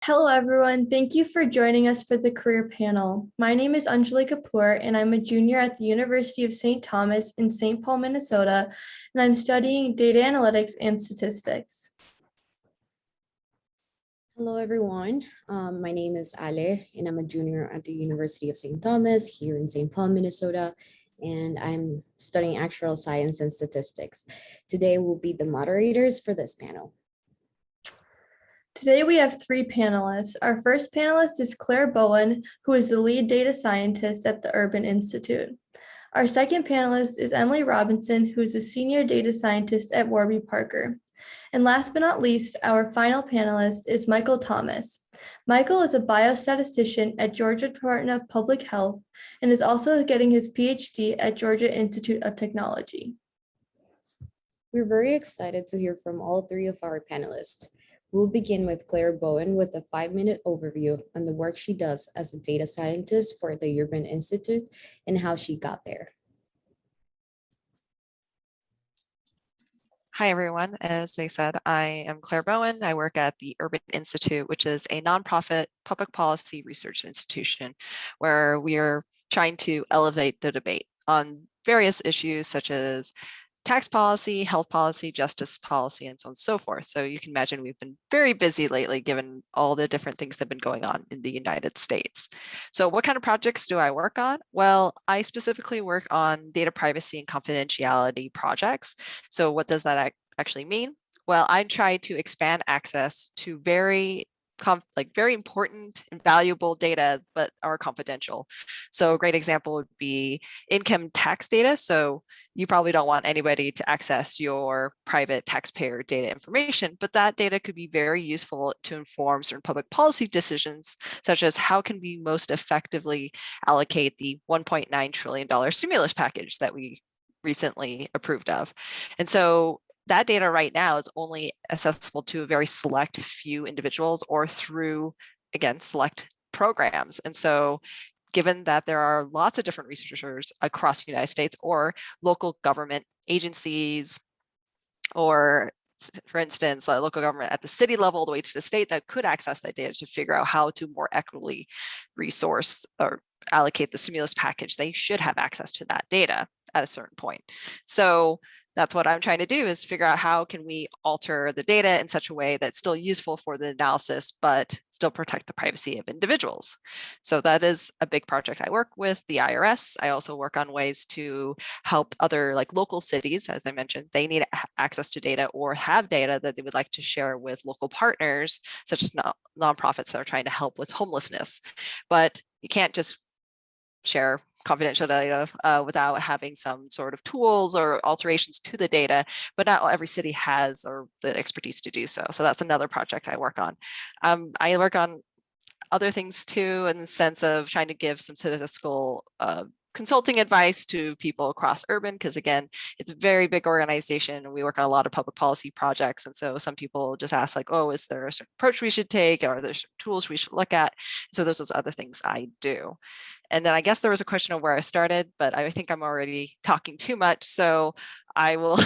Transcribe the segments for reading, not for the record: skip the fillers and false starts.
Hello, everyone. Thank you for joining us for the career panel. My name is Anjali Kapoor, and I'm a junior at the University of St. Thomas in St. Paul, Minnesota, and I'm studying data analytics and statistics. Hello, everyone. My name is Ale, and I'm a junior at the University of St. Thomas here in St. Paul, Minnesota, and I'm studying actuarial science and statistics. Today, we'll be the moderators for this panel. Today, we have three panelists. Our first panelist is Claire Bowen, who is the lead data scientist at the Urban Institute. Our second panelist is Emily Robinson, who is a senior data scientist at Warby Parker. And last but not least, our final panelist is Michael Thomas. Michael is a biostatistician at Georgia Department of Public Health and is also getting his PhD at Georgia Institute of Technology. We're very excited to hear from all three of our panelists. We'll begin with Claire Bowen with a 5-minute overview on the work she does as a data scientist for the Urban Institute and how she got there. Hi, everyone. As they said, I am Claire Bowen. I work at the Urban Institute, which is a nonprofit public policy research institution where we are trying to elevate the debate on various issues such as tax policy, health policy, justice policy, and so on and so forth. So you can imagine we've been very busy lately, given all the different things that have been going on in the United States. So what kind of projects do I work on? Well, I specifically work on data privacy and confidentiality projects. So what does that actually mean? Well, I try to expand access to very important and valuable data, but are confidential. So a great example would be income tax data. So you probably don't want anybody to access your private taxpayer data information, but that data could be very useful to inform certain public policy decisions, such as how can we most effectively allocate the $1.9 trillion stimulus package that we recently approved of. And so that data right now is only accessible to a very select few individuals or through, again, select programs. And so given that there are lots of different researchers across the United States or local government agencies, or for instance, a local government at the city level all the way to the state that could access that data to figure out how to more equitably resource or allocate the stimulus package, they should have access to that data at a certain point. So that's what I'm trying to do, is figure out how can we alter the data in such a way that's still useful for the analysis, but still protect the privacy of individuals. So that is a big project I work with the IRS. I also work on ways to help other local cities. As I mentioned, they need access to data or have data that they would like to share with local partners, such as nonprofits that are trying to help with homelessness. But you can't just share confidential data without having some sort of tools or alterations to the data, but not every city has or the expertise to do so. So that's another project I work on. I work on other things too, in the sense of trying to give some statistical consulting advice to people across Urban, because again, it's a very big organization and we work on a lot of public policy projects. And so some people just ask oh, is there a certain approach we should take? Or are there certain tools we should look at? So those are other things I do. And then I guess there was a question of where I started, but I think I'm already talking too much. So I will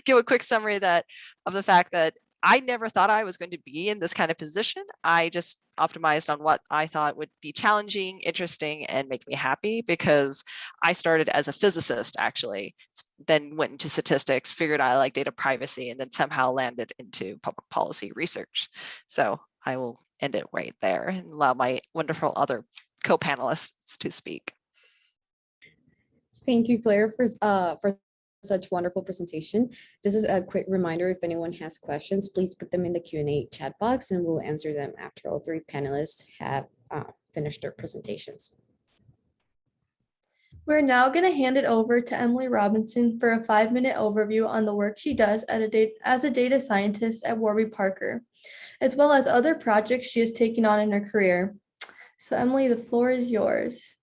give a quick summary of the fact that I never thought I was going to be in this kind of position. I just optimized on what I thought would be challenging, interesting, and make me happy, because I started as a physicist, actually, then went into statistics, figured I like data privacy, and then somehow landed into public policy research. So I will end it right there and allow my wonderful other co-panelists to speak. Thank you, Claire, for such wonderful presentation. Just as a quick reminder, if anyone has questions, please put them in the Q&A chat box and we'll answer them after all three panelists have finished their presentations. We're now going to hand it over to Emily Robinson for a 5-minute overview on the work she does as a data scientist at Warby Parker, as well as other projects she has taken on in her career. So Emily, the floor is yours.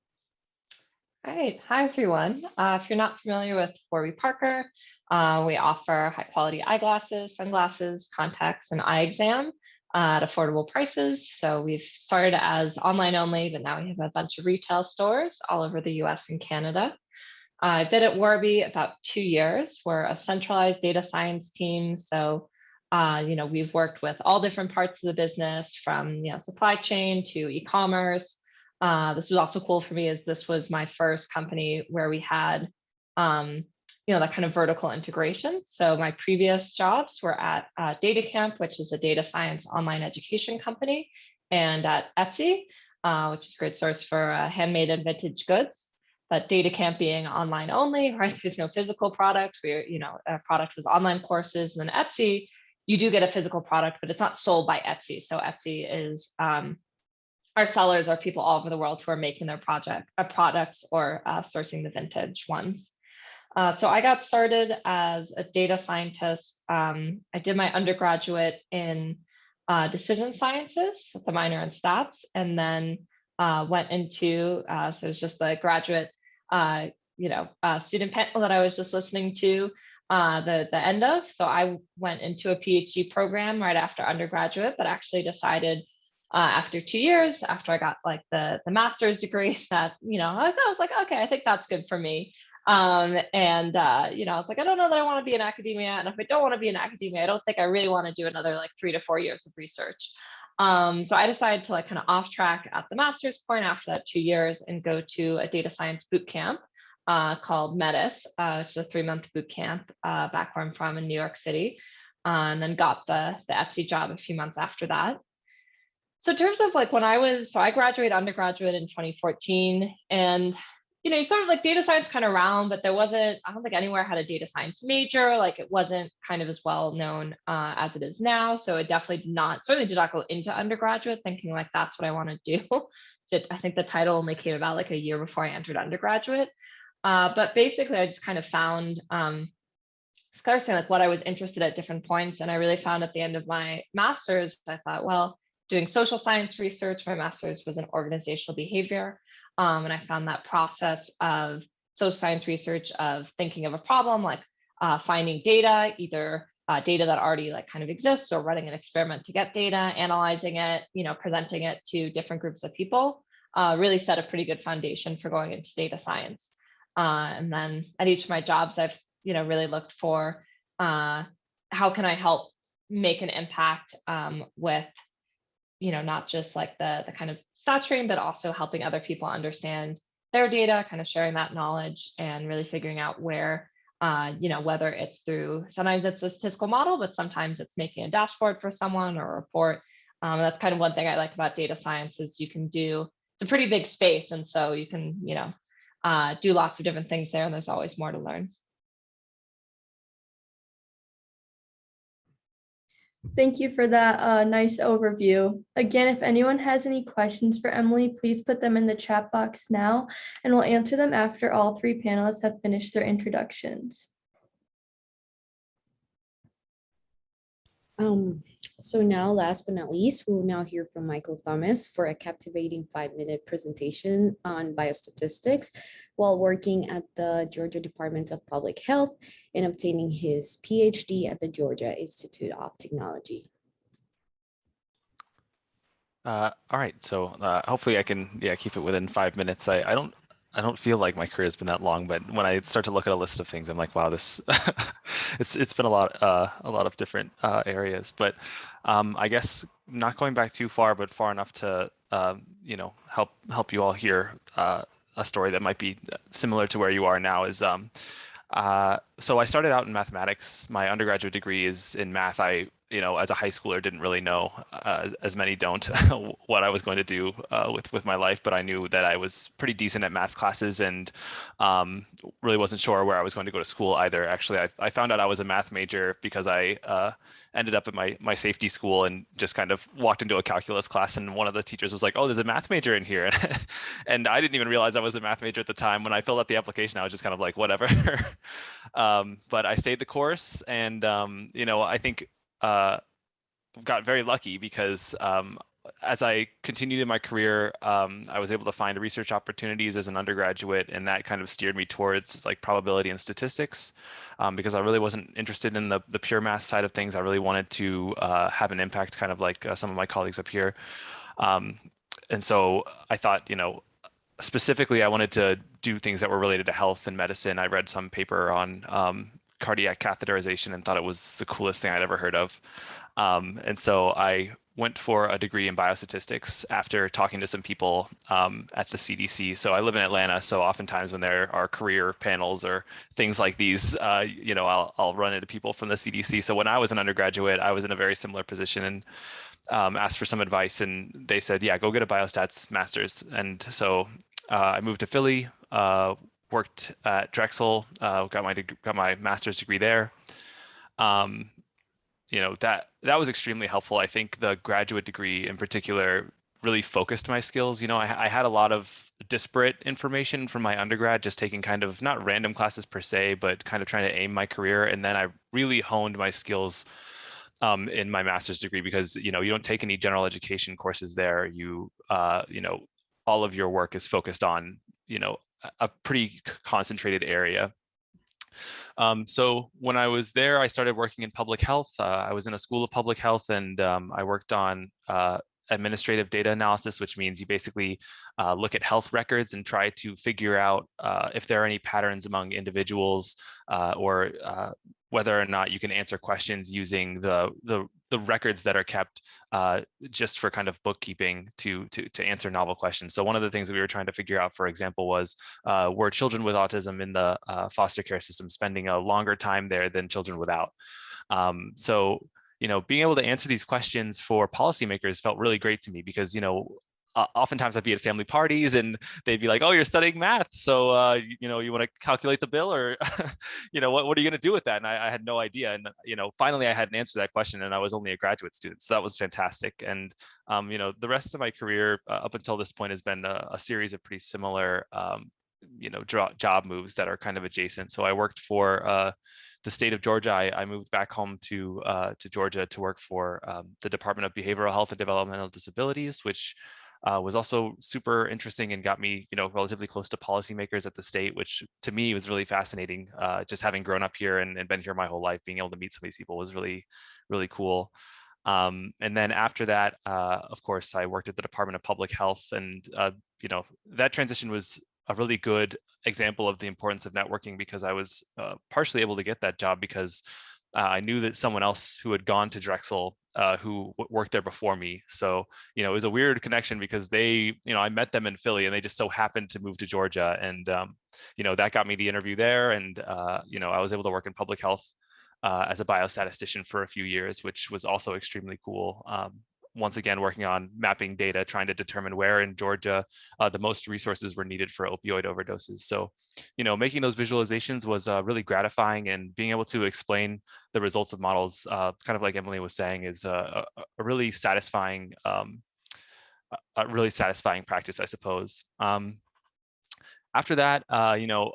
All right. Hi, everyone. If you're not familiar with Warby Parker, we offer high quality eyeglasses, sunglasses, contacts, and eye exam at affordable prices. So we've started as online only, but now we have a bunch of retail stores all over the US and Canada. I've been at Warby about 2 years. We're a centralized data science team. So we've worked with all different parts of the business, from supply chain to e-commerce. This was also cool for me, as this was my first company where we had that kind of vertical integration. So my previous jobs were at Data Camp, which is a data science online education company, and at Etsy, which is a great source for handmade and vintage goods. But Data Camp being online only, right? There's no physical product. A product was online courses, and then Etsy, you do get a physical product, but it's not sold by Etsy. So Etsy is our sellers are people all over the world who are making their products or sourcing the vintage ones. So I got started as a data scientist. I did my undergraduate in decision sciences, the minor in stats, and then went into, so it's just the graduate, student panel that I was just listening to the end of. So I went into a PhD program right after undergraduate, but actually decided after 2 years, after I got like the master's degree, that, I was like, okay, I think that's good for me. I was like, I don't know that I want to be in academia. And if I don't want to be in academia, I don't think I really want to do another like 3 to 4 years of research. So I decided to like kind of off track at the master's point after that 2 years and go to a data science boot camp called Metis, which is a 3-month boot camp back where I'm from in New York City, and then got the Etsy job a few months after that. So in terms of like I graduated undergraduate in 2014, and sort of like data science kind of around, but I don't think anywhere had a data science major. Like it wasn't kind of as well known as it is now. So it certainly did not go into undergraduate thinking like that's what I want to do. So I think the title only came about like a year before I entered undergraduate. But basically I just kind of found saying like what I was interested at different points. And I really found at the end of my master's, I thought, well, doing social science research, my master's was in organizational behavior. And I found that process of social science research of thinking of a problem, like finding data, either data that already like kind of exists or running an experiment to get data, analyzing it, presenting it to different groups of people, really set a pretty good foundation for going into data science. And then at each of my jobs, I've, really looked for how can I help make an impact with not just like the kind of stat stream, but also helping other people understand their data, kind of sharing that knowledge and really figuring out where, whether it's through, sometimes it's a statistical model, but sometimes it's making a dashboard for someone or a report. That's kind of one thing I like about data science is it's a pretty big space. And so you can, do lots of different things there, and there's always more to learn. Thank you for that nice overview. Again, if anyone has any questions for Emily, please put them in the chat box now, and we'll answer them after all 3 panelists have finished their introductions. So now, last but not least, we'll now hear from Michael Thomas for a captivating 5-minute presentation on biostatistics while working at the Georgia Department of Public Health and obtaining his PhD at the Georgia Institute of Technology. All right, so hopefully I can keep it within 5 minutes. I don't feel like my career has been that long, but when I start to look at a list of things, I'm like, wow, this it's been a lot of different areas. But I guess not going back too far, but far enough to help you all hear a story that might be similar to where you are now. Is so I started out in mathematics. My undergraduate degree is in math. As a high schooler, didn't really know, as many don't, what I was going to do with my life, but I knew that I was pretty decent at math classes and really wasn't sure where I was going to go to school either. Actually, I found out I was a math major because I ended up at my safety school and just kind of walked into a calculus class, and one of the teachers was like, "Oh, there's a math major in here," and I didn't even realize I was a math major at the time. When I filled out the application, I was just kind of like, whatever. But I stayed the course, and I think got very lucky because as I continued in my career, I was able to find research opportunities as an undergraduate, and that kind of steered me towards like probability and statistics because I really wasn't interested in the pure math side of things. I really wanted to have an impact, kind of like some of my colleagues up here. And so I thought, specifically, I wanted to do things that were related to health and medicine. I read some paper on cardiac catheterization and thought it was the coolest thing I'd ever heard of. And so I went for a degree in biostatistics after talking to some people at the CDC. So I live in Atlanta, so oftentimes when there are career panels or things like these, you know, I'll run into people from the CDC. So when I was an undergraduate, I was in a very similar position and asked for some advice, and they said, yeah, go get a biostats master's. And so I moved to Philly, worked at Drexel, got my master's degree there. You know, that was extremely helpful. I think the graduate degree in particular really focused my skills. You know, I had a lot of disparate information from my undergrad, just taking kind of not random classes per se, but kind of trying to aim my career. And then I really honed my skills in my master's degree, because, you know, you don't take any general education courses there. You know, all of your work is focused on, you know, a pretty concentrated area. So when I was there, I started working in public health. I was in a school of public health, and I worked on administrative data analysis, which means you basically look at health records and try to figure out if there are any patterns among individuals, or whether or not you can answer questions using the records that are kept just for kind of bookkeeping to answer novel questions. So one of the things that we were trying to figure out, for example, was were children with autism in the foster care system spending a longer time there than children without? So, you know, being able to answer these questions for policymakers felt really great to me, because, you know, oftentimes I'd be at family parties and they'd be like, oh, you're studying math, so you know, you want to calculate the bill, or you know, what are you going to do with that? And I had no idea. And, you know, finally I had an answer to that question, and I was only a graduate student, so that was fantastic. And you know, the rest of my career up until this point has been a series of pretty similar you know, job moves that are kind of adjacent. So I worked for the state of Georgia. I moved back home to Georgia to work for the Department of Behavioral Health and Developmental Disabilities, which was also super interesting and got me, you know, relatively close to policymakers at the state, which to me was really fascinating. Just having grown up here and been here my whole life, being able to meet some of these people was really, really cool. And then after that, of course, I worked at the Department of Public Health, and you know, that transition was a really good example of the importance of networking, because I was partially able to get that job because I knew that someone else who had gone to Drexel who worked there before me. So, you know, it was a weird connection, because they, you know, I met them in Philly and they just so happened to move to Georgia. And, you know, that got me the interview there. And, you know, I was able to work in public health as a biostatistician for a few years, which was also extremely cool. Once again, working on mapping data, trying to determine where in Georgia the most resources were needed for opioid overdoses. So, you know, making those visualizations was really gratifying, and being able to explain the results of models, kind of like Emily was saying, is a really satisfying, practice, I suppose. After that, you know,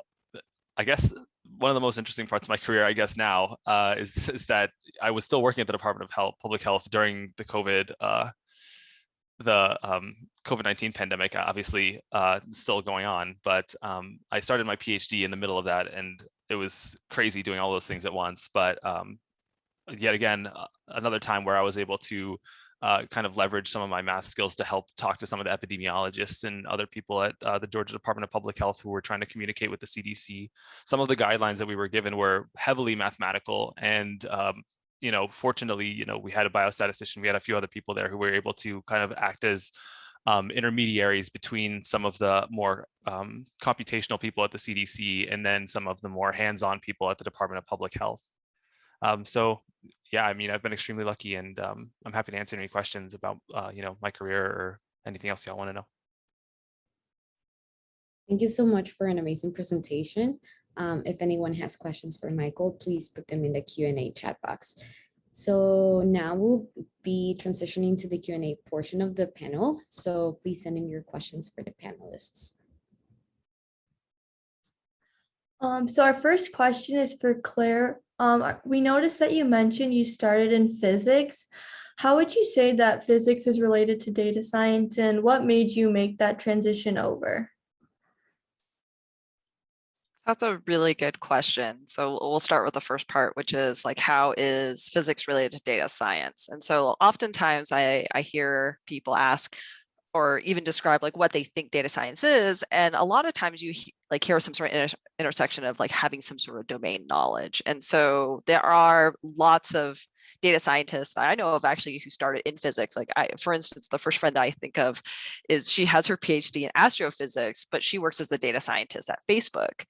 I guess one of the most interesting parts of my career, I guess now, is that I was still working at the Department of Public Health during the COVID-19 pandemic, obviously still going on. But I started my PhD in the middle of that, and it was crazy doing all those things at once. But yet again, another time where I was able to kind of leverage some of my math skills to help talk to some of the epidemiologists and other people at the Georgia Department of Public Health who were trying to communicate with the CDC. Some of the guidelines that we were given were heavily mathematical, and you know, fortunately, you know, we had a biostatistician, we had a few other people there who were able to kind of act as intermediaries between some of the more computational people at the CDC and then some of the more hands-on people at the Department of Public Health. So yeah, I mean, I've been extremely lucky, and I'm happy to answer any questions about, you know, my career or anything else y'all want to know. Thank you so much for an amazing presentation. If anyone has questions for Michael, please put them in the Q&A chat box. So now we'll be transitioning to the Q&A portion of the panel. So please send in your questions for the panelists. So our first question is for Claire. We noticed that you mentioned you started in physics. How would you say that physics is related to data science, and what made you make that transition over? That's a really good question. So we'll start with the first part, which is like, how is physics related to data science? And so oftentimes I hear people ask or even describe like what they think data science is. And a lot of times like here are some sort of intersection of like having some sort of domain knowledge. And so there are lots of data scientists I know of actually who started in physics. Like for instance, the first friend that I think of is she has her PhD in astrophysics, but she works as a data scientist at Facebook.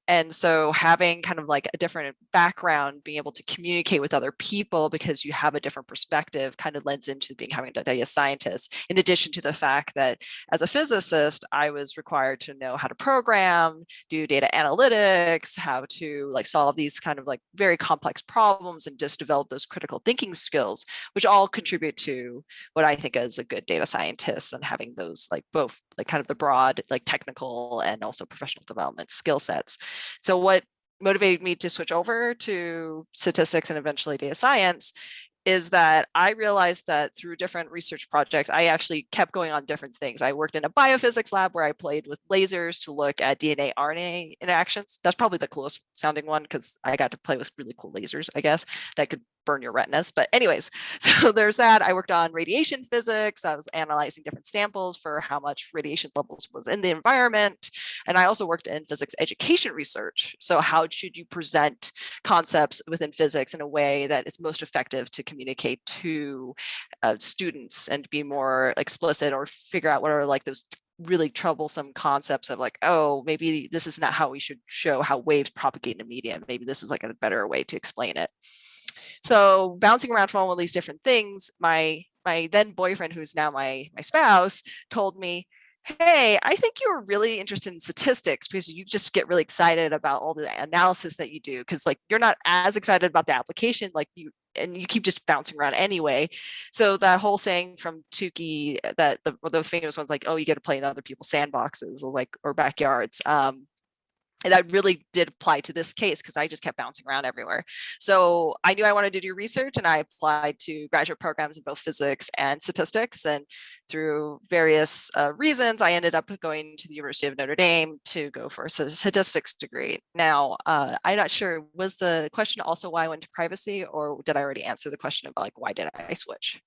And so having kind of like a different background, being able to communicate with other people because you have a different perspective kind of lends into having a data scientist, in addition to the fact that as a physicist, I was required to know how to program, do data analytics, how to like solve these kind of like very complex problems and just develop those critical thinking skills, which all contribute to what I think is a good data scientist, and having those like both like kind of the broad like technical and also professional development skill sets. So what motivated me to switch over to statistics and eventually data science is that I realized that through different research projects, I actually kept going on different things. I worked in a biophysics lab where I played with lasers to look at DNA RNA interactions. That's probably the coolest sounding one because I got to play with really cool lasers, I guess, that could burn your retinas. But anyways, so there's that. I worked on radiation physics. I was analyzing different samples for how much radiation levels was in the environment. And I also worked in physics education research. So how should you present concepts within physics in a way that is most effective to communicate to students and be more explicit, or figure out what are like those really troublesome concepts of like, oh, maybe this is not how we should show how waves propagate in a medium. Maybe this is like a better way to explain it. So bouncing around from all of these different things, my then boyfriend, who's now my spouse, told me, hey, I think you're really interested in statistics because you just get really excited about all the analysis that you do, because like you're not as excited about the application, like you keep just bouncing around anyway. So that whole saying from Tukey that the famous ones like, oh, you get to play in other people's sandboxes or backyards. And that really did apply to this case because I just kept bouncing around everywhere. So I knew I wanted to do research, and I applied to graduate programs in both physics and statistics. And through various reasons, I ended up going to the University of Notre Dame to go for a statistics degree. Now, I'm not sure, was the question also why I went to privacy, or did I already answer the question about like, why did I switch?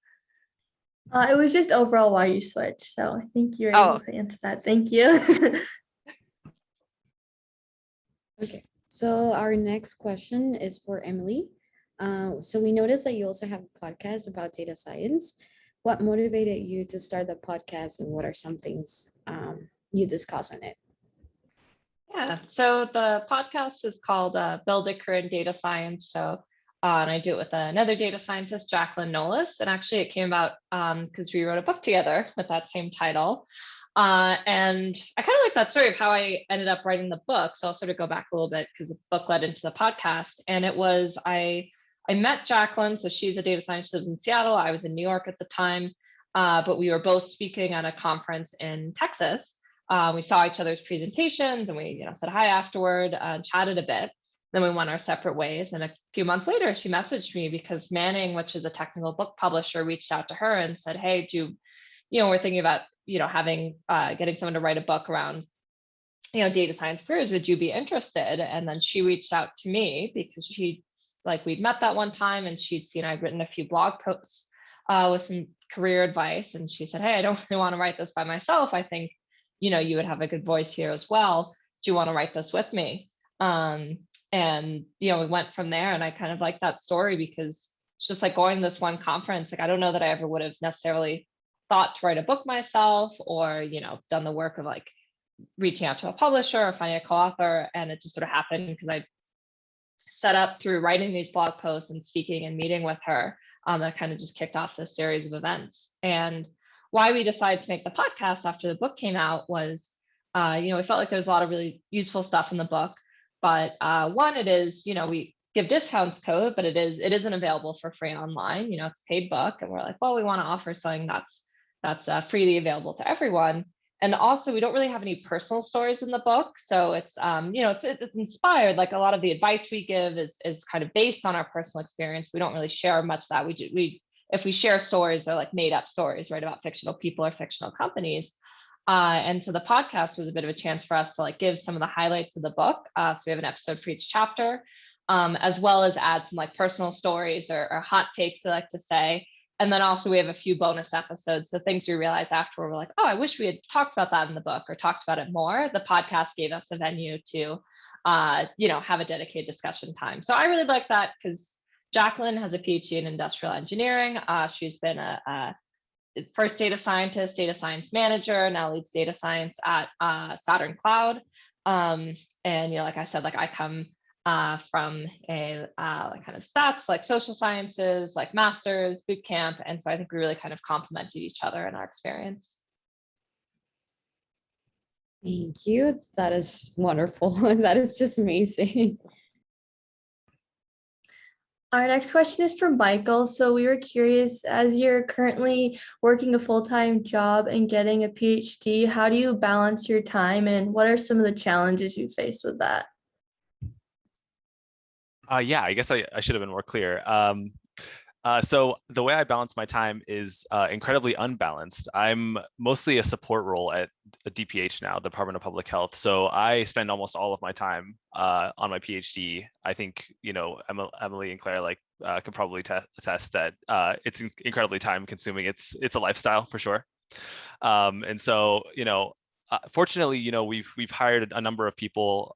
It was just overall why you switched. So I think you're able to answer that. Thank you. Okay, so our next question is for Emily. So we noticed that you also have a podcast about data science. What motivated you to start the podcast, and what are some things you discuss on it? Yeah, so the podcast is called Build a Career in Data Science. So, and I do it with another data scientist, Jacqueline Nolis. And actually it came about because we wrote a book together with that same title. And I kind of like that story of how I ended up writing the book. So I'll sort of go back a little bit because the book led into the podcast. And it was, I met Jacqueline. So she's a data scientist, lives in Seattle. I was in New York at the time, but we were both speaking at a conference in Texas. We saw each other's presentations, and we said hi afterward, chatted a bit. Then we went our separate ways. And a few months later, she messaged me because Manning, which is a technical book publisher, reached out to her and said, hey, we're thinking about having getting someone to write a book around data science careers. Would you be interested? And then she reached out to me because we'd met that one time, and she'd seen I'd written a few blog posts with some career advice, and she said, hey, I don't really want to write this by myself. I think you would have a good voice here as well. Do you want to write this with me? And we went from there. And I kind of like that story because it's just like going to this one conference. Like, I don't know that I ever would have necessarily thought to write a book myself, or done the work of like reaching out to a publisher or finding a co-author. And it just sort of happened because I set up through writing these blog posts and speaking and meeting with her, that kind of just kicked off this series of events. And why we decided to make the podcast after the book came out was we felt like there's a lot of really useful stuff in the book. But one, it is, we give discounts code, but it isn't available for free online. It's a paid book, and we're like, well, we want to offer something that's freely available to everyone. And also, we don't really have any personal stories in the book, so it's it's inspired. Like a lot of the advice we give is kind of based on our personal experience. We don't really share much of that. If we share stories, they're like made up stories, right, about fictional people or fictional companies. And so the podcast was a bit of a chance for us to like give some of the highlights of the book. So we have an episode for each chapter, as well as add some like personal stories or hot takes, I like to say. And then also we have a few bonus episodes. So things we realized afterward, we're like, oh, I wish we had talked about that in the book or talked about it more. The podcast gave us a venue to, have a dedicated discussion time. So I really like that because Jacqueline has a PhD in industrial engineering. She's been a first data scientist, data science manager, now leads data science at Saturn Cloud. And like I said, like I come from a like kind of stats, like social sciences, like masters, boot camp. And so I think we really kind of complemented each other in our experience. Thank you. That is wonderful. That is just amazing. Our next question is from Michael. So we were curious, as you're currently working a full-time job and getting a PhD, how do you balance your time and what are some of the challenges you face with that? Yeah, I guess I should have been more clear. So the way I balance my time is incredibly unbalanced. I'm mostly a support role at DPH now, the Department of Public Health. So I spend almost all of my time on my PhD. I think, Emily and Claire can probably attest that it's incredibly time consuming. It's a lifestyle for sure. And so, fortunately, we've hired a number of people,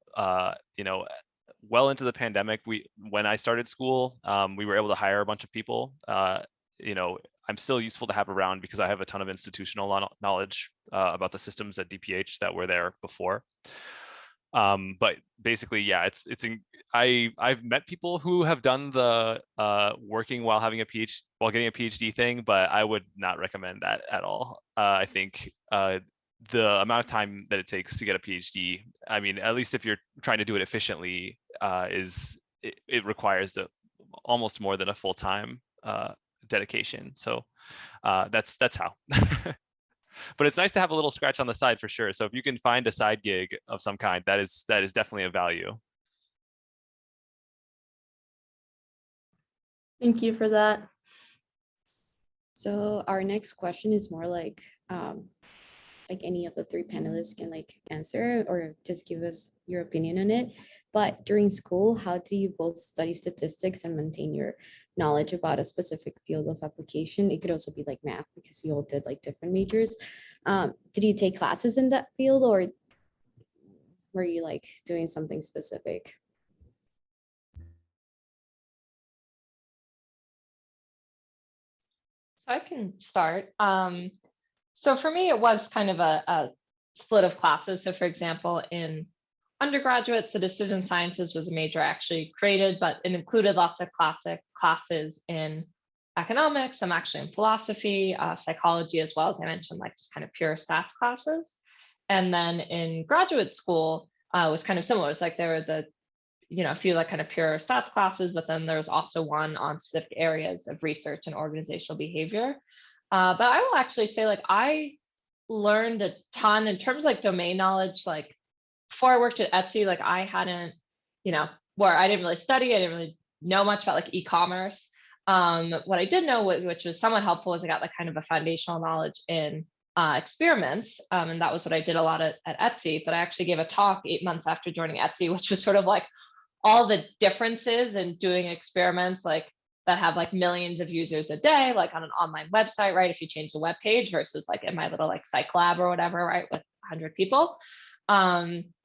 well into the pandemic. When I started school, we were able to hire a bunch of people. I'm still useful to have around because I have a ton of institutional knowledge about the systems at DPH that were there before. But basically, yeah, I've met people who have done the working while having while getting a PhD thing, but I would not recommend that at all. I think the amount of time that it takes to get a PhD, I mean, at least if you're trying to do it efficiently, it requires almost more than a full-time dedication. So that's how. But it's nice to have a little scratch on the side for sure. So if you can find a side gig of some kind, that is definitely a value. Thank you for that. So our next question is more like any of the three panelists can answer or just give us your opinion on it. But during school, how do you both study statistics and maintain your knowledge about a specific field of application? It could also be like math because you all did different majors. Did you take classes in that field or were you doing something specific? So I can start. So for me, it was kind of a split of classes. So for example, in undergraduate, so decision sciences was a major I actually created, but it included lots of classic classes in economics. I'm actually in philosophy, psychology, as well as I mentioned, just kind of pure stats classes. And then in graduate school, was kind of similar. It's there were a few kind of pure stats classes, but then there was also one on specific areas of research and organizational behavior. But I will actually say I learned a ton in terms of domain knowledge. Before I worked at Etsy, I hadn't, where I didn't really study, I didn't really know much about e-commerce. What I did know, which was somewhat helpful, was I got kind of a foundational knowledge in experiments. And that was what I did a lot at Etsy. But I actually gave a talk 8 months after joining Etsy, which was sort of all the differences in doing experiments that have millions of users a day, on an online website, right? If you change the web page versus in my little Psych Lab or whatever, right, with 100 people.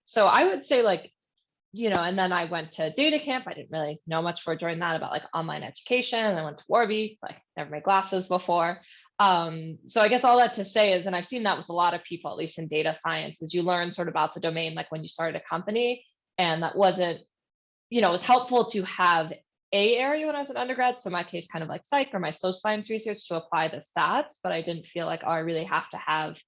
So I would say and then I went to data camp. I didn't really know much before joining that about online education. And I went to Warby, never made glasses before. So I guess all that to say is, and I've seen that with a lot of people, at least in data science, is you learn sort of about the domain, when you started a company, and that wasn't, it was helpful to have a area when I was an undergrad. So in my case, kind of psych or my social science research to apply the stats, but I didn't feel oh, I really have to have,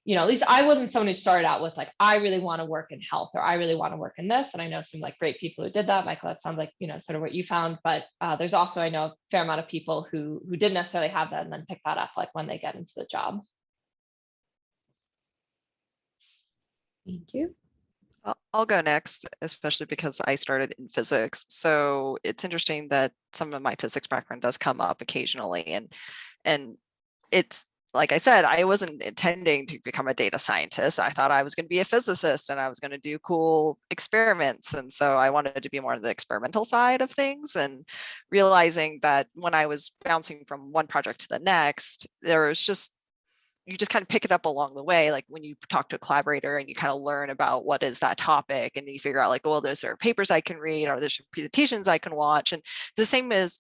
at least I wasn't someone who started out with I really want to work in health or I really want to work in this. And I know some great people who did that. Michael, that sounds sort of what you found, but there's also, I know a fair amount of people who didn't necessarily have that and then pick that up when they get into the job. Thank you. I'll go next, especially because I started in physics. So it's interesting that some of my physics background does come up occasionally. And it's like I said, I wasn't intending to become a data scientist. I thought I was going to be a physicist and I was going to do cool experiments. And so I wanted to be more on the experimental side of things, and realizing that when I was bouncing from one project to the next, there was just, you just kind of pick it up along the way. Like when you talk to a collaborator and you kind of learn about what is that topic, and then you figure out like, well, there's papers I can read, or there's presentations I can watch. And the same is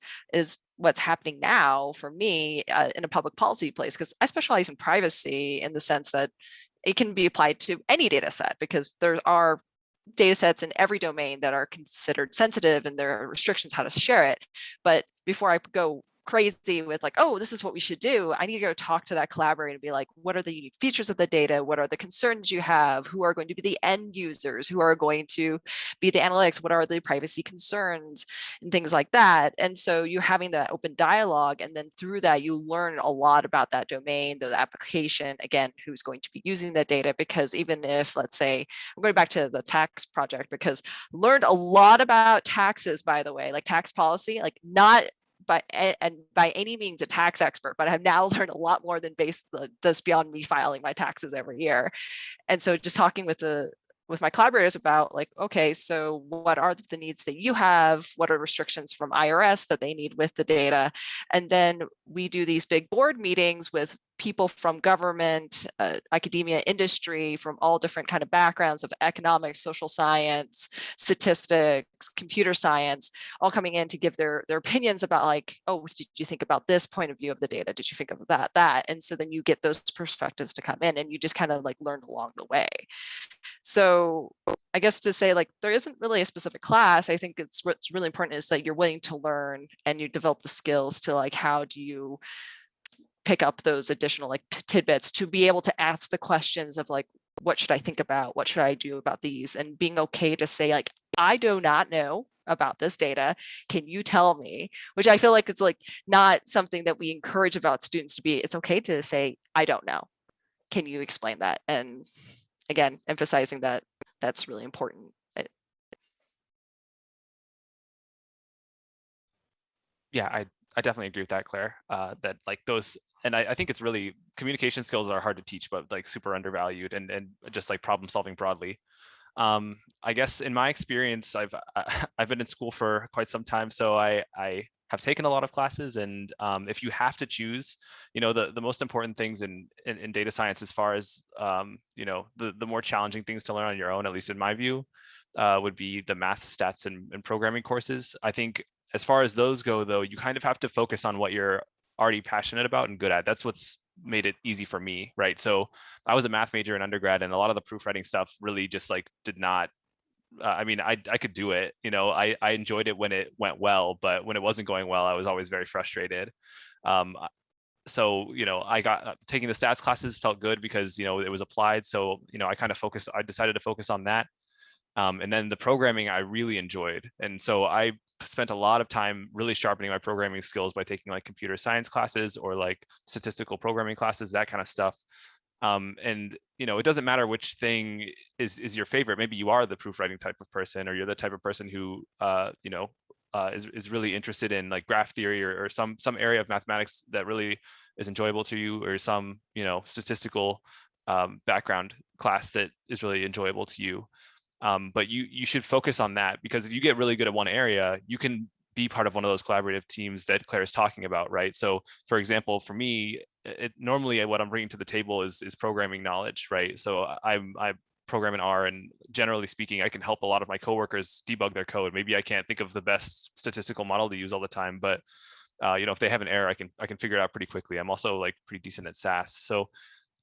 what's happening now for me in a public policy place, because I specialize in privacy in the sense that it can be applied to any data set, because there are data sets in every domain that are considered sensitive and there are restrictions how to share it. But before I go crazy with like, oh, this is what we should do, I need to go talk to that collaborator and be like, what are the unique features of the data? What are the concerns you have? Who are going to be the end users? Who are going to be the analytics? What are the privacy concerns and things like that? And so you're having that open dialogue, and then through that you learn a lot about that domain, the application, again, who's going to be using that data. Because even if, let's say, I'm going back to the tax project, because learned a lot about taxes, by the way, like tax policy, like not by any means a tax expert, but I have now learned a lot more than just beyond me filing my taxes every year. And so just talking with my collaborators about like, okay, so what are the needs that you have? What are restrictions from IRS that they need with the data? And then we do these big board meetings with people from government, academia, industry, from all different kind of backgrounds of economics, social science, statistics, computer science, all coming in to give their opinions about like, oh, did you think about this point of view of the data? Did you think of that? And so then you get those perspectives to come in, and you just kind of like learn along the way. So I guess to say like there isn't really a specific class, I think what's really important is that you're willing to learn and you develop the skills to like, how do you pick up those additional like tidbits to be able to ask the questions of like, what should I think about? What should I do about these? And being okay to say like, I do not know about this data. Can you tell me? Which I feel like it's like not something that we encourage about students to be. It's okay to say, I don't know. Can you explain that? And again, emphasizing that that's really important. Yeah, I definitely agree with that, Claire. That like those, and I think it's really, communication skills are hard to teach, but like super undervalued, and just like problem solving broadly. I guess in my experience, I've been in school for quite some time, so I have taken a lot of classes, and if you have to choose, you know, the most important things in data science, as far as you know, the more challenging things to learn on your own, at least in my view, would be the math, stats, and programming courses. I think as far as those go, though, you kind of have to focus on what you're already passionate about and good at. That's what's made it easy for me, right? So I was a math major in undergrad, and a lot of the proofwriting stuff really just like did not, I mean, I could do it, you know, I enjoyed it when it went well, but when it wasn't going well, I was always very frustrated. So, you know, I got taking the stats classes felt good because, you know, it was applied. So, you know, I decided to focus on that. And then the programming I really enjoyed. And so I spent a lot of time really sharpening my programming skills by taking like computer science classes or like statistical programming classes, that kind of stuff. And, you know, it doesn't matter which thing is your favorite. Maybe you are the proofwriting type of person, or you're the type of person who, you know, is really interested in like graph theory, or some area of mathematics that really is enjoyable to you, or some, you know, statistical background class that is really enjoyable to you. But you should focus on that, because if you get really good at one area, you can be part of one of those collaborative teams that Claire is talking about, right? So for example, for me, normally what I'm bringing to the table is programming knowledge, right? So I program in R, and generally speaking, I can help a lot of my coworkers debug their code. Maybe I can't think of the best statistical model to use all the time, but you know, if they have an error, I can figure it out pretty quickly. I'm also like pretty decent at SAS. So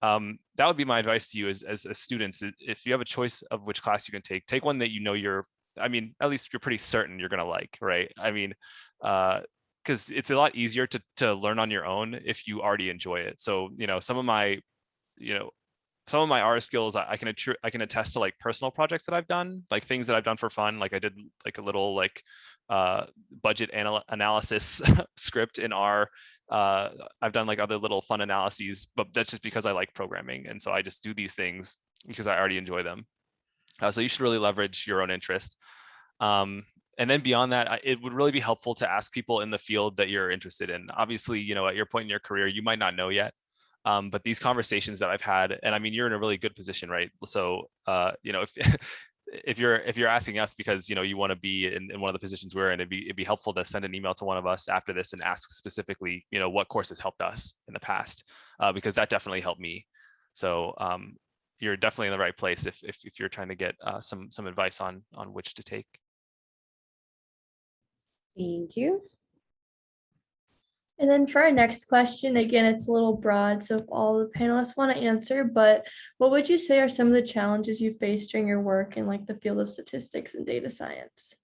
that would be my advice to you as students. If you have a choice of which class you can take one that you know I mean, at least you're pretty certain you're gonna like, right? I mean, because it's a lot easier to learn on your own if you already enjoy it. So, you know, some of my R skills, I can attest to like personal projects that I've done, like things that I've done for fun. Like I did like a little like budget analysis script in R. I've done like other little fun analyses, but that's just because I like programming. And so I just do these things because I already enjoy them. So you should really leverage your own interest. And then beyond that, it would really be helpful to ask people in the field that you're interested in. Obviously, you know, at your point in your career, you might not know yet. But these conversations that I've had, and I mean, you're in a really good position, right? So, you know, if if you're asking us because you know you want to be in one of the positions we're in, it'd be helpful to send an email to one of us after this and ask specifically, you know, what courses helped us in the past, because that definitely helped me. So you're definitely in the right place if you're trying to get some advice on which to take. Thank you. And then for our next question, again, it's a little broad, so if all the panelists want to answer, but what would you say are some of the challenges you faced during your work in like the field of statistics and data science?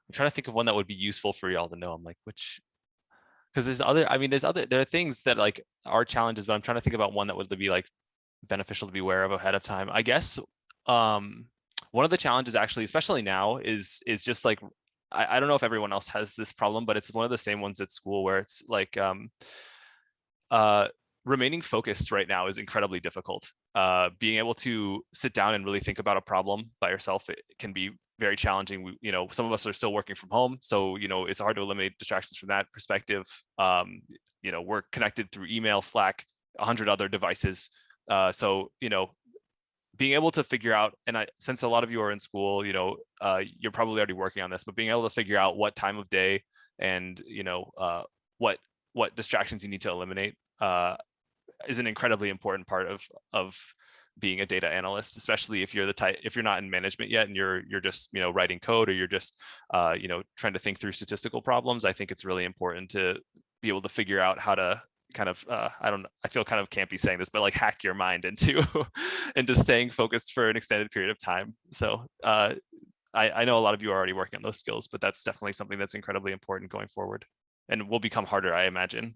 I'm trying to think of one that would be useful for y'all to know. I'm like, which, because there's other, I mean, there are things that like are challenges, but I'm trying to think about one that would be like beneficial to be aware of ahead of time. I guess one of the challenges actually, especially now, is just like, I don't know if everyone else has this problem, but it's one of the same ones at school where it's like remaining focused right now is incredibly difficult. Being able to sit down and really think about a problem by yourself, it can be very challenging. You know, some of us are still working from home, so you know it's hard to eliminate distractions from that perspective. You know, we're connected through email, Slack, 100 other devices. So you know, being able to figure out, and since a lot of you are in school, you know, you're probably already working on this, but being able to figure out what time of day and you know what distractions you need to eliminate is an incredibly important part of being a data analyst, especially if you're if you're not in management yet and you're just you know writing code, or you're just you know trying to think through statistical problems. I think it's really important to be able to figure out how to kind of I feel kind of campy saying this, but like hack your mind into into staying focused for an extended period of time. So I know a lot of you are already working on those skills, but that's definitely something that's incredibly important going forward and will become harder, I imagine.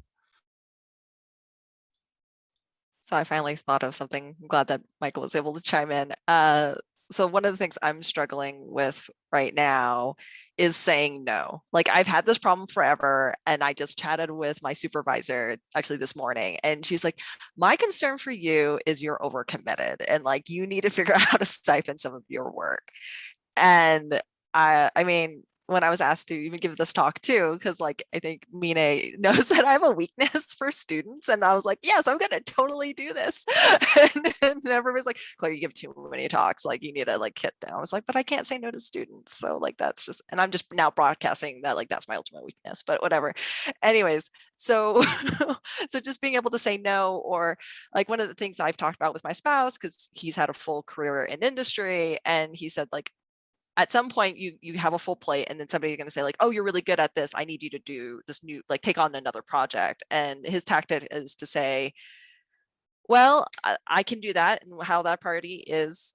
So I finally thought of something. I'm glad that Michael was able to chime in. So one of the things I'm struggling with right now is saying no. Like I've had this problem forever, and I just chatted with my supervisor actually this morning, and she's like, my concern for you is you're overcommitted and like you need to figure out how to siphon some of your work. And I mean, when I was asked to even give this talk too, because like I think Mina knows that I have a weakness for students, and I was like, yes, I'm gonna totally do this. And everybody's like, Claire, you give too many talks, like you need to like hit down. I was like, but I can't say no to students, so like that's just, and I'm just now broadcasting that like that's my ultimate weakness, but whatever. Anyways, so so just being able to say no, or like one of the things I've talked about with my spouse, because he's had a full career in industry, and he said like at some point you have a full plate, and then somebody's going to say like, oh, you're really good at this, I need you to do this new, like take on another project. And his tactic is to say, well, I can do that, and how that priority is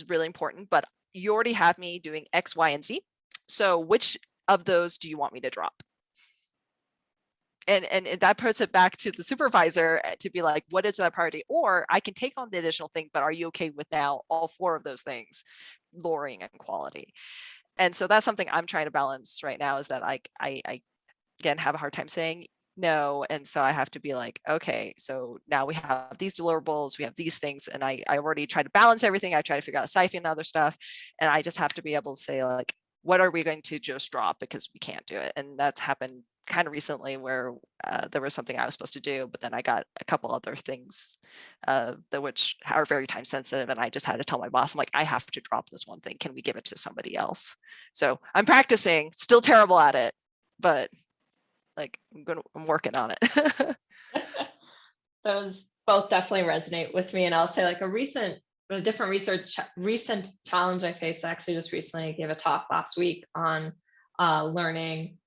really important, but you already have me doing X, Y, and Z, so which of those do you want me to drop? And that puts it back to the supervisor to be like, what is that priority? Or I can take on the additional thing, but are you okay with now all 4 of those things lowering in quality? And so that's something I'm trying to balance right now, is that I again have a hard time saying no. And so I have to be like, okay, so now we have these deliverables, we have these things, and I already try to balance everything. I try to figure out siphon and other stuff, and I just have to be able to say like, what are we going to just drop because we can't do it? And that's happened kind of recently where there was something I was supposed to do, but then I got a couple other things that which are very time sensitive, and I just had to tell my boss, I'm like, I have to drop this one thing. Can we give it to somebody else? So I'm practicing, still terrible at it, but like I'm working on it. Those both definitely resonate with me, and I'll say like a different recent challenge I faced. Actually, just recently, I gave a talk last week on learning,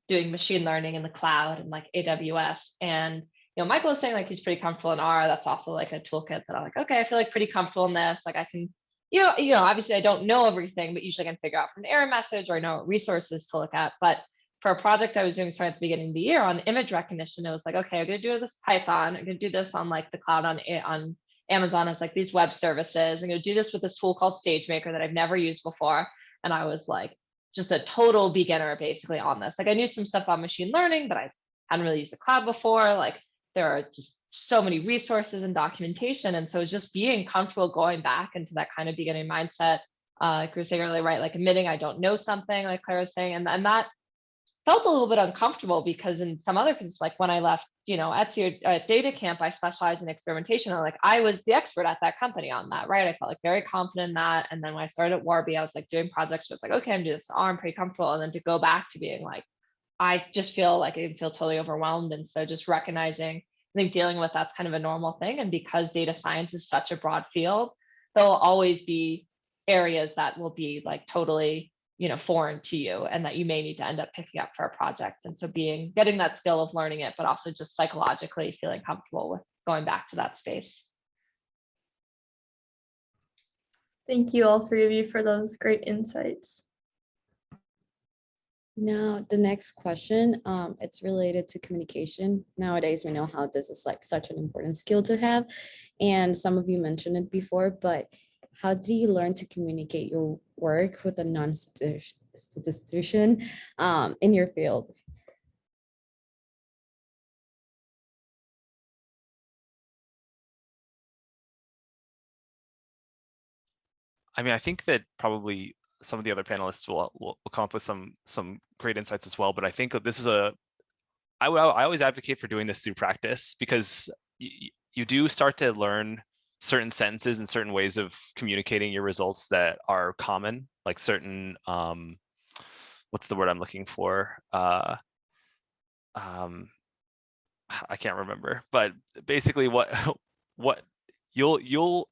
doing machine learning in the cloud and like AWS. And you know, Michael was saying like he's pretty comfortable in R. That's also like a toolkit that I'm like, okay, I feel like pretty comfortable in this. Like I can, you know, obviously I don't know everything, but usually I can figure out from an error message, or I know what resources to look at. But for a project I was doing starting at the beginning of the year on image recognition, it was like, okay, I'm gonna do this Python, I'm gonna do this on like the cloud on Amazon as like these web services. I'm gonna do this with this tool called SageMaker that I've never used before. And I was like just a total beginner basically on this. Like I knew some stuff on machine learning, but I hadn't really used the cloud before. Like there are just so many resources and documentation. And so just being comfortable going back into that kind of beginning mindset, like you were saying earlier, right? Like admitting I don't know something, like Claire was saying, and that felt a little bit uncomfortable because in some other cases, like when I left, Etsy at Data Camp, I specialized in experimentation. And like I was the expert at that company on that, right? I felt like very confident in that. And then when I started at Warby, I was like doing projects, just like, okay, I'm doing this, I'm pretty comfortable. And then to go back to being like, I just feel like I feel totally overwhelmed. And so just recognizing, I think dealing with that's kind of a normal thing. And because data science is such a broad field, there'll always be areas that will be like totally foreign to you and that you may need to end up picking up for a project. And so getting that skill of learning it, but also just psychologically feeling comfortable with going back to that space. Thank you, all three of you, for those great insights. Now, the next question, it's related to communication. Nowadays, we know how this is like such an important skill to have. And some of you mentioned it before, but how do you learn to communicate your work with a non-statistician in your field? I mean, I think that probably some of the other panelists will come up with some great insights as well. But I think that this is I always advocate for doing this through practice, because you do start to learn certain sentences and certain ways of communicating your results that are common, like certain what's the word I'm looking for? I can't remember, but basically what you'll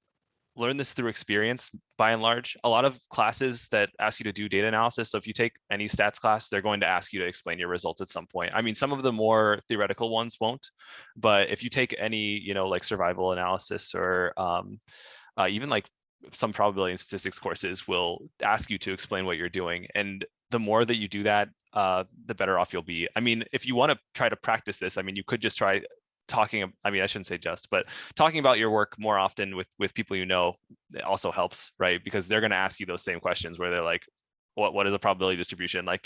learn this through experience by and large. A lot of classes that ask you to do data analysis. So if you take any stats class, they're going to ask you to explain your results at some point. I mean, some of the more theoretical ones won't, but if you take any, like survival analysis or even like some probability and statistics courses will ask you to explain what you're doing. And the more that you do that, the better off you'll be. I mean, if you want to try to practice this, I mean, you could just try talking, I mean, I shouldn't say just, but talking about your work more often with people it also helps, right? Because they're going to ask you those same questions where they're like, what is a probability distribution? Like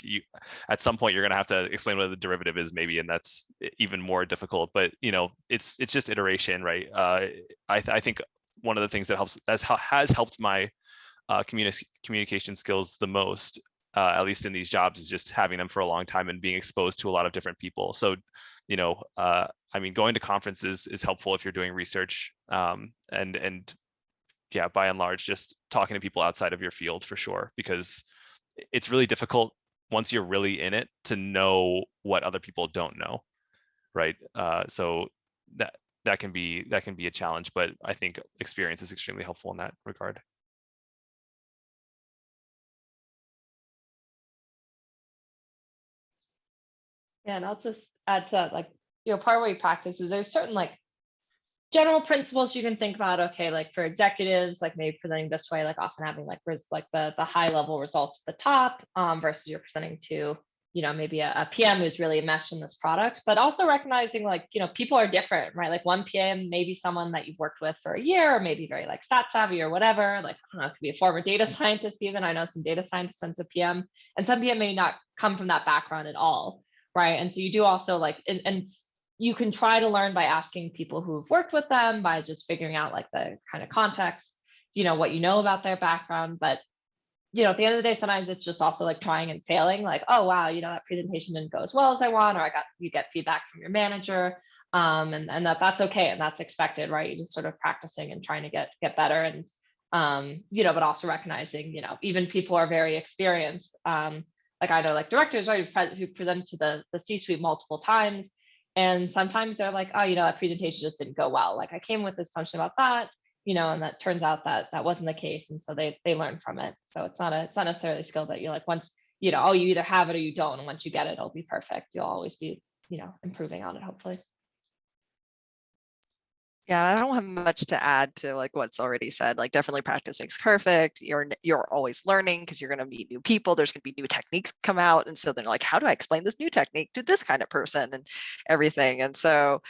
at some point you're going to have to explain what the derivative is maybe, and that's even more difficult, but it's just iteration, right? I think one of the things that has helped my communication skills the most, at least in these jobs, is just having them for a long time and being exposed to a lot of different people. So, I mean, going to conferences is helpful if you're doing research, and yeah, by and large, just talking to people outside of your field for sure, because it's really difficult once you're really in it to know what other people don't know, right? So that can be a challenge, but I think experience is extremely helpful in that regard. Yeah, and I'll just add to that, like, part of what we practice is there's certain like general principles you can think about. Okay, like for executives, like maybe presenting this way, like often having like the high level results at the top, versus you're presenting to maybe a PM who's really enmeshed in this product, but also recognizing like people are different, right? Like one PM may be someone that you've worked with for a year, or maybe very like stat savvy or whatever. Like I don't know, it could be a former data scientist even. I know some data scientists sent to PM, and some PM may not come from that background at all, right? And so you do also like and you can try to learn by asking people who've worked with them, by just figuring out like the kind of context, what about their background. But at the end of the day, sometimes it's just also like trying and failing, like, oh wow, that presentation didn't go as well as I want, or you get feedback from your manager, and that's okay, and that's expected, right? You're just sort of practicing and trying to get better, and but also recognizing, even people are very experienced. Like I know like directors, right, who present to the C-suite multiple times, and sometimes they're like, oh, that presentation just didn't go well. Like I came with this assumption about that, and that turns out that wasn't the case. And so they learn from it. So it's not necessarily a skill that you're like, once, oh, you either have it or you don't. And once you get it, it'll be perfect. You'll always be, improving on it, hopefully. Yeah, I don't have much to add to like what's already said. Like definitely practice makes perfect. You're always learning because you're going to meet new people. There's going to be new techniques come out. And so they're like, how do I explain this new technique to this kind of person and everything? And so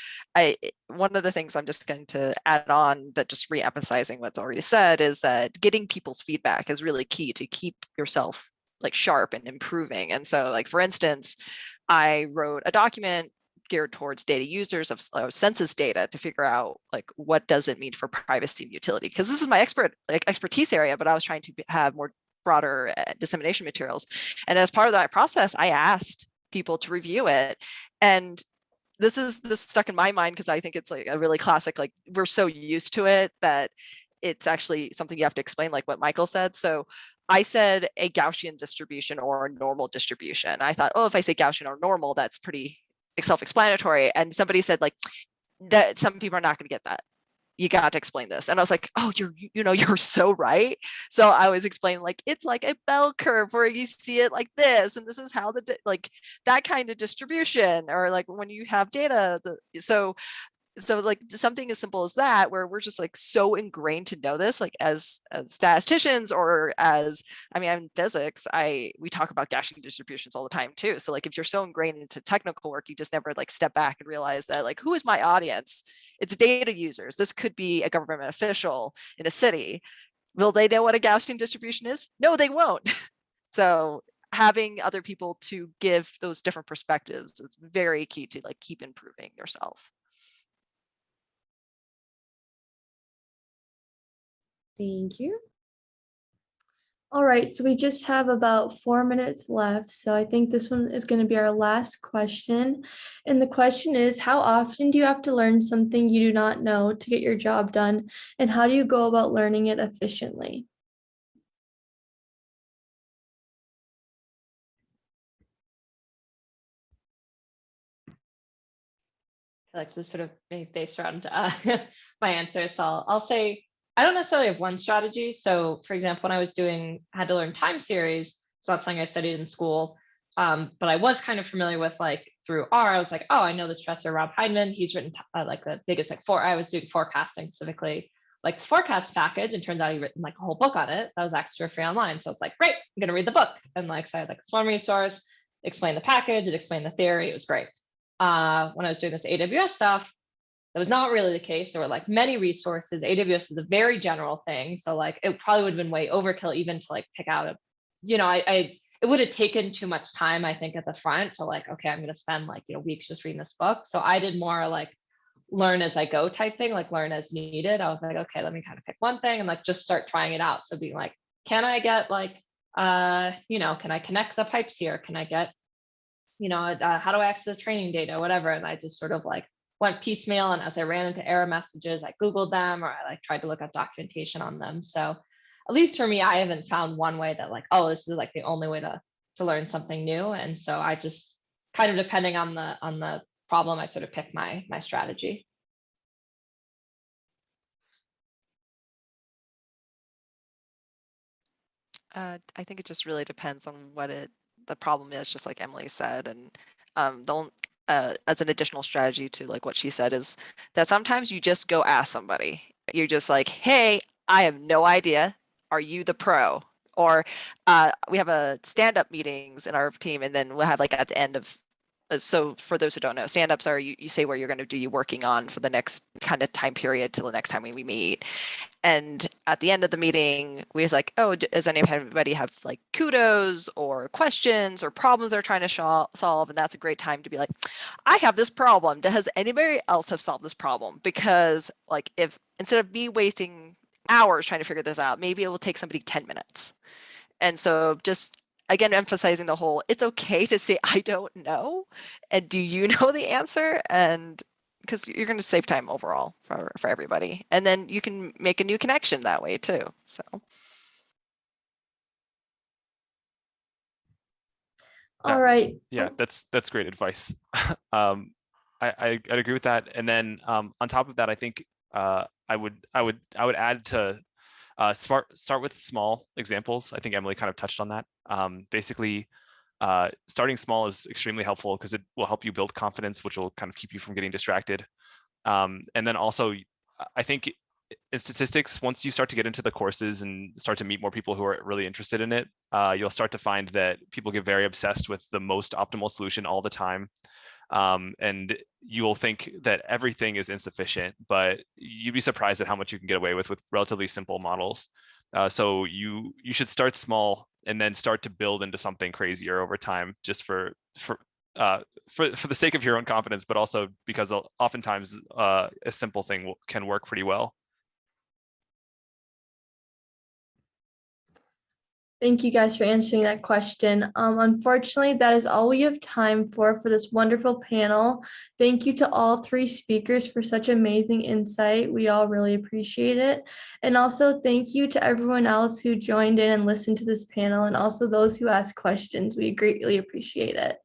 one of the things I'm just going to add on, that just re-emphasizing what's already said, is that getting people's feedback is really key to keep yourself like sharp and improving. And so like, for instance, I wrote a document geared towards data users of census data to figure out like what does it mean for privacy and utility, because this is my expertise area, but I was trying to have more broader dissemination materials. And as part of that process, I asked people to review it. And this stuck in my mind because I think it's like a really classic, like we're so used to it that it's actually something you have to explain, like what Michael said. So I said a Gaussian distribution or a normal distribution. I thought, oh, if I say Gaussian or normal, that's pretty self-explanatory. And somebody said like that some people are not going to get that. You got to explain this. And I was like, oh, you're so right. So I was explaining like, it's like a bell curve where you see it like this, and this is how like that kind of distribution, or like when you have data, so like something as simple as that, where we're just like so ingrained to know this, like as statisticians, or as, I mean, I'm in physics, we talk about Gaussian distributions all the time too. So like if you're so ingrained into technical work, you just never like step back and realize that like, who is my audience? It's data users. This could be a government official in a city. Will they know what a Gaussian distribution is? No, they won't. So having other people to give those different perspectives is very key to like keep improving yourself. Thank you. All right, so we just have about 4 minutes left. So I think this one is going to be our last question. And the question is, how often do you have to learn something you do not know to get your job done? And how do you go about learning it efficiently? Like this sort of based around my answer. So I'll say I don't necessarily have one strategy. So for example, when I was had to learn time series, it's not something I studied in school, but I was kind of familiar with like through R. I was like, oh, I know this professor Rob Heinemann. He's written like the biggest like I was doing forecasting specifically, like the forecast package, and turns out he'd written like a whole book on it that was extra free online. So it's like, great, I'm gonna read the book. And like so I had like this one resource, explain the package, it explained the theory. It was great. When I was doing this AWS stuff, that was not really the case. There were like many resources. AWS is a very general thing. So like it probably would have been way overkill even to like pick out it would have taken too much time, I think, at the front to like, okay, I'm going to spend like, weeks just reading this book. So I did more like learn as I go type thing, like learn as needed. I was like, okay, let me kind of pick one thing and like just start trying it out. So being like, can I get like, can I connect the pipes here? Can I get, how do I access the training data, whatever. And I just sort of like went piecemeal. And as I ran into error messages, I Googled them, or I like tried to look up documentation on them. So at least for me, I haven't found one way that like, oh, this is like the only way to learn something new. And so I just kind of depending on the problem, I sort of pick my strategy. I think it just really depends on what the problem is, just like Emily said. And as an additional strategy to like what she said is that sometimes you just go ask somebody. You're just like, hey, I have no idea. Are you the pro? Or we have a stand-up meetings in our team, and then we'll have like at the end of, so for those who don't know, stand-ups are you say where you're going to do you working on for the next kind of time period till the next time we meet. And at the end of the meeting, we was like, oh, does anybody have like kudos or questions or problems they're trying to solve? And that's a great time to be like, I have this problem. Does anybody else have solved this problem? Because like if instead of me wasting hours trying to figure this out, maybe it will take somebody 10 minutes. And so just again, emphasizing the whole, it's okay to say, I don't know. And do you know the answer? And because you're going to save time overall for everybody. And then you can make a new connection that way too. So. All right. Yeah, that's great advice. I'd agree with that. And then on top of that, I think I would add to start with small examples. I think Emily kind of touched on that. Basically, starting small is extremely helpful because it will help you build confidence, which will kind of keep you from getting distracted. And then also, I think in statistics, once you start to get into the courses and start to meet more people who are really interested in it, you'll start to find that people get very obsessed with the most optimal solution all the time. And you will think that everything is insufficient, but you'd be surprised at how much you can get away with relatively simple models. So you should start small and then start to build into something crazier over time, just for for the sake of your own confidence, but also because oftentimes a simple thing can work pretty well. Thank you guys for answering that question. Unfortunately, that is all we have time for this wonderful panel. Thank you to all three speakers for such amazing insight. We all really appreciate it. And also thank you to everyone else who joined in and listened to this panel, and also those who asked questions. We greatly appreciate it.